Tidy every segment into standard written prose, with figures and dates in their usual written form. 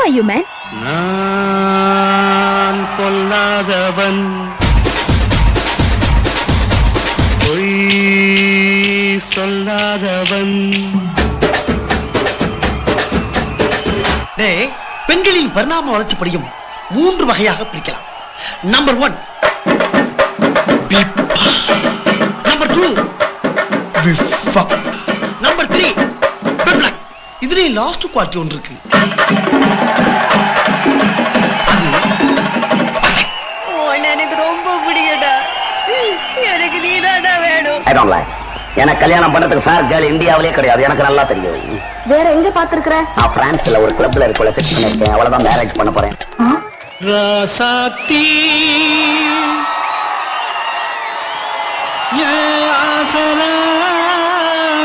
are you, man? நான் கொல்லாதவன், பொய் சொல்லாதவன். பெண்களின் பரிணாம வளர்ச்சிப்படியும் 3 வகையாக பிரிக்கலாம். நம்பர் 1 நம்பர் 2 நம்பர் 3 இதுல லாஸ்ட் குவாலிட்டி ஒன்று இருக்கு. எனக்கு ரொம்ப பிடிக்கடா. எனக்கு நீதாடா வேணும். எனக்கு கல்யாணம் பண்றதுக்கு ஃபேர் கேர்ள் இந்தியாவிலே கிடையாது. எனக்கு நல்லா தெரியும். வேற எங்க பாத்துருக்கற? நான் பிரான்ஸ்ல ஒரு கிளப்ல இருக்கல செட் பண்ணிருக்கேன். அவ்வளவுதான் மேரேஜ் பண்ண போறேன். ராசாத்தி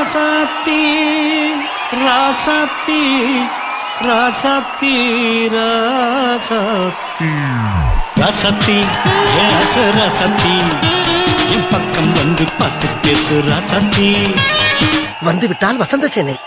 ராசாத்தி ராசாத்தி ராசாத்தி ராசாத்தி ராசாத்தி ராசாத்தி என் பக்கம் வந்து பார்த்து பேசு ராசாத்தி. வந்து விட்டால் வசந்த சேனை.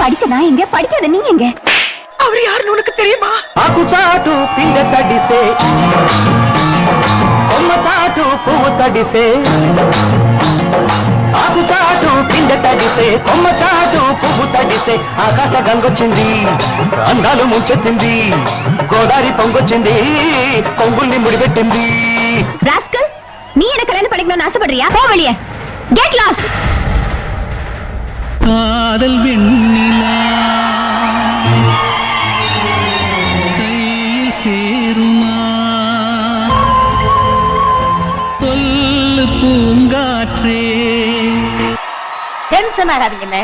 படிச்சனா எங்க, படிக்காத நீ எங்க? அவர் யாருன்னு உனக்கு தெரியுமா? ఆకు చాటు పిండ తడిసే కొమ్మ చాటు పువ్వు తడిసే ఆకు చాటు పిండ తడిసే కొమ్మ చాటు పువ్వు తడిసే ఆకాశ గంగొచ్చింది అందాలు ముంచెత్తింది గోదారి పొంగొచ్చింది కొంగుల్ని ముడిపెట్టింది. ராஸ்கல், நீ என்ன கல்யாணம் பண்ணிக்கணும்னு ஆசைப்படுறியா? போ வெளியே. Get lost. காதல் வெண்ணிலா கையில் சேருமா, சொல்லு பூங்காற்றே. டென்ஷன் ஆகாதீங்கண்ணே.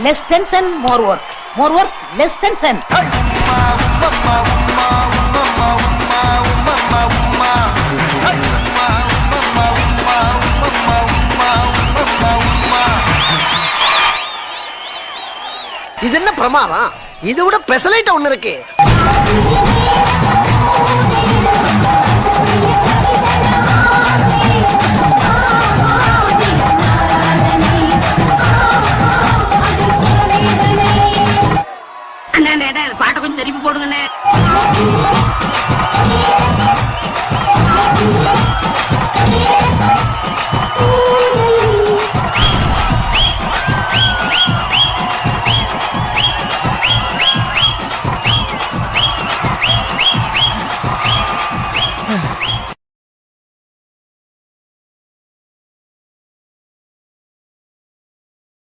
Less tension more work, more work less tension. இது என்ன பிரமாதம்? இதை விட பெசலைட் ஒண்ணு இருக்கு. பாட்டை கொஞ்சம் திருப்பி போடுங்கண்ணே.